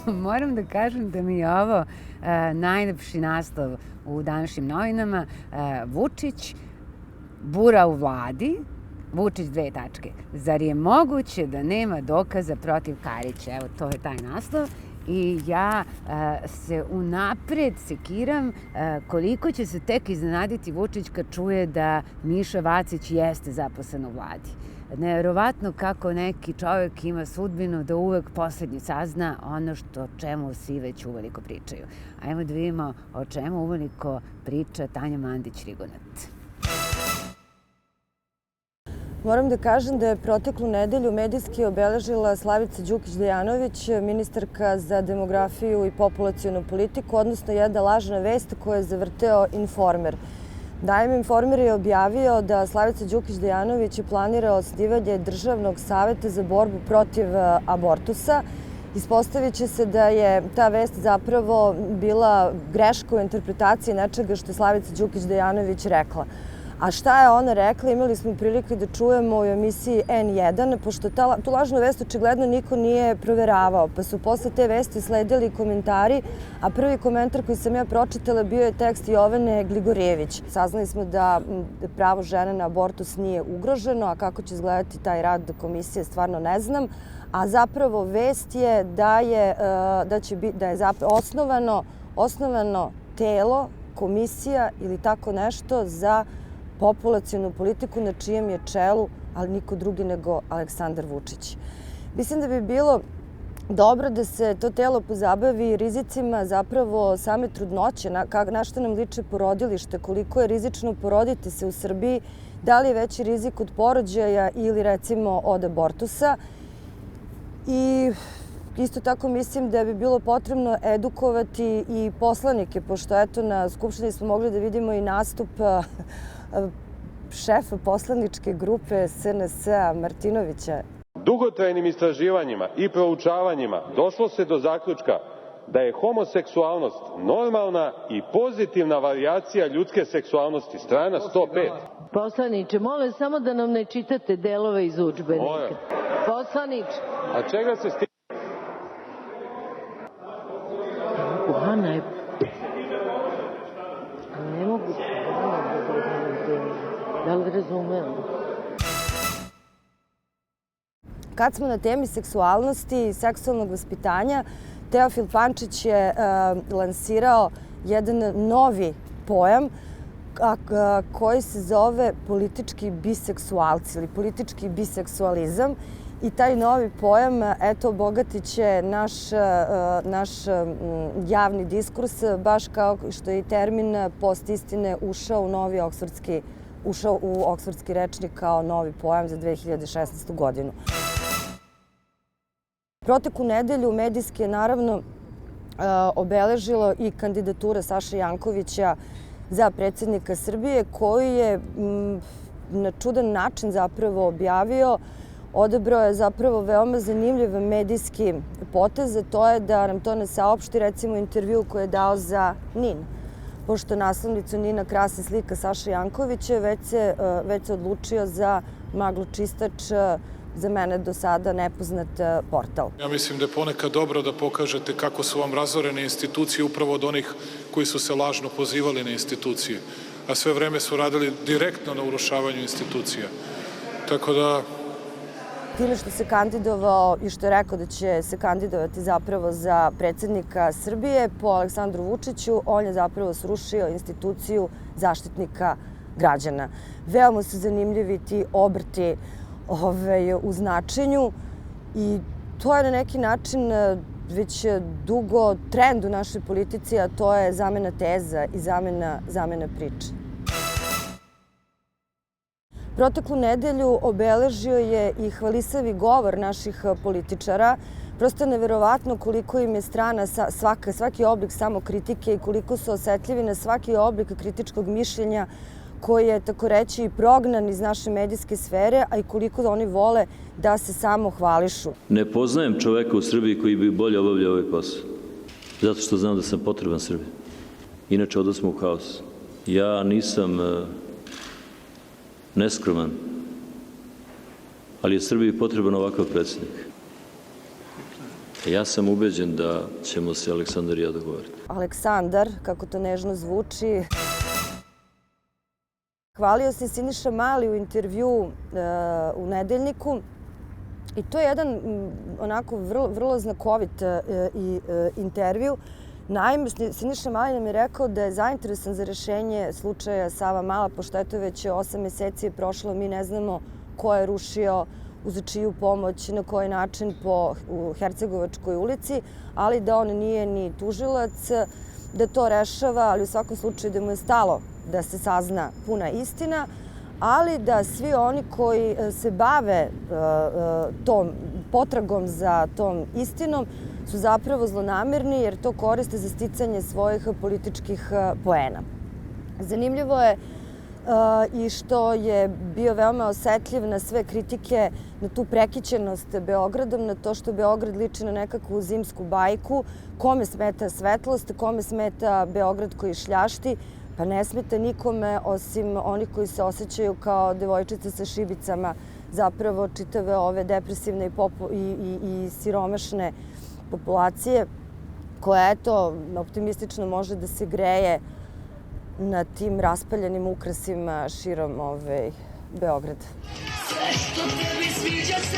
Moram da kažem da mi je ovo najlepši naslov u današnjim novinama. Vučić bura u vladi, Vučić 2 tačke. Zar je moguće da nema dokaza protiv Karića? Evo, to je taj naslov. I ja se unapred sekiram koliko će se tek iznenaditi Vučić kad čuje da Miša Vacić jeste zaposlen u vladi. Neverovatno kako neki čovjek ima sudbinu da uvek poslednji sazna ono što čemu svi već uveliko pričaju. Ajmo da vidimo o čemu uveliko priča Tanja Mandić-Rigonat. Moram da kažem da je proteklu nedelju medijski obeležila Slavica Đukić Dejanović, ministarka za demografiju i populacionu politiku, odnosno jedna lažna vest koju je zavrteo Informer. Naime, Informer je objavio da Slavica Đukić Dejanović planira osnivanje Državnog saveta za borbu protiv abortusa. Ispostavit će se da je ta vest zapravo bila greška u interpretaciji nečega što je Slavica Đukić Dejanović rekla. A šta je ona rekla, imali smo prilike da čujemo u emisiji N1, pošto tu lažnu vest očigledno niko nije proveravao, pa su posle te vesti sledili komentari, a prvi komentar koji sam ja pročitala bio je tekst Jovane Gligorijević. Saznali smo da pravo žene na abortus nije ugroženo, a kako će izgledati taj rad komisije stvarno ne znam, a zapravo vest je da je osnovano telo, komisija ili tako nešto za populacionu politiku na čijem je čelu, ali niko drugi nego Aleksandar Vučić. Mislim da bi bilo dobro da se to telo pozabavi rizicima zapravo same trudnoće, na što nam liče porodilište, koliko je rizično poroditi se u Srbiji, da li je veći rizik od porođaja ili recimo od abortusa. I isto tako mislim da bi bilo potrebno edukovati i poslanike, pošto eto na Skupštini smo mogli da vidimo i nastup šefa poslaničke grupe SNS-a Martinovića. Dugotrajnim istraživanjima i proučavanjima došlo se do zaključka da je homoseksualnost normalna i pozitivna varijacija ljudske seksualnosti. Strana 105. Poslaniče, molim samo da nam ne čitate delove iz udžbenika. Poslaniče. A čega se stiče? Ana je... Ne mogu... Da li razumem? Kad smo na temi seksualnosti i seksualnog vaspitanja, Teofil Pančić je lansirao jedan novi pojam koji se zove politički biseksualci ili politički biseksualizam. I taj novi pojam, eto, obogatit će naš javni diskurs, baš kao što je i termin postistine ušao u oksfordski rečnik kao novi pojam za 2016. godinu. Proteklu nedelju medijski je naravno obeležilo i kandidatura Saše Jankovića za predsjednika Srbije, koji je na čudan način zapravo objavio, odabrao je zapravo veoma zanimljiv medijski potez, a to je da nam to ne saopšti recimo intervju koji je dao za NIN. Pošto naslovnicu NIN-a krasi slika Saše Jankovića, već se odlučio za magločistač, za mene do sada nepoznat portal. Ja mislim da je ponekad dobro da pokažete kako su vam razorene institucije upravo od onih koji su se lažno pozivali na institucije, a sve vreme su radili direktno na urušavanju institucija. Tako da... Time što se kandidovao i što je rekao da će se kandidovati zapravo za predsjednika Srbije po Aleksandru Vučiću, on je zapravo srušio instituciju Zaštitnika građana. Veoma su zanimljivi ti obrti u značenju i to je na neki način već dugo trend u našoj politici, a to je zamena teza i zamena priče. Proteklu nedelju obeležio je i hvalisavi govor naših političara. Prosto je neverovatno koliko im je strana svaki oblik samokritike i koliko su osetljivi na svaki oblik kritičkog mišljenja koji je, tako reći, prognan iz naše medijske sfere, a i koliko oni vole da se samo hvališu. Ne poznajem čoveka u Srbiji koji bi bolje obavljao ovaj posao, zato što znam da sam potreban Srbiji. Inače, odosmo u haos. Ja nisam neskroman, ali je Srbiji potreban ovakav predsjednik. Ja sam ubeđen da ćemo se Aleksandar i ja dogovoriti. Aleksandar, kako to nežno zvuči. Hvalio se Siniša Mali u intervju u Nedeljniku i to je jedan onako vrlo znakovit intervju. Naime, Siniša Mali nam je rekao da je zainteresovan za rešenje slučaja Sava Mala, pošto eto već 8 meseci je prošlo, mi ne znamo ko je rušio, uz čiju pomoć, na koji način u Hercegovačkoj ulici, ali da on nije ni tužilac, da to rešava, ali u svakom slučaju da mu je stalo da se sazna puna istina, ali da svi oni koji se bave tom potragom za tom istinom su zapravo zlonamerni jer to koriste za sticanje svojih političkih poena. Zanimljivo je i što je bio veoma osetljiv na sve kritike, na tu prekićenost Beogradom, na to što Beograd liči na nekakvu zimsku bajku, kome smeta svetlost, kome smeta Beograd koji šljašti, pa ne smeta nikome osim onih koji se osjećaju kao devojčice sa šibicama, zapravo čitave ove depresivne i siromašne populacije, koja eto optimistično može da se greje na tim raspaljenim ukrasima širom Beograda. Sve što tebi sviđa se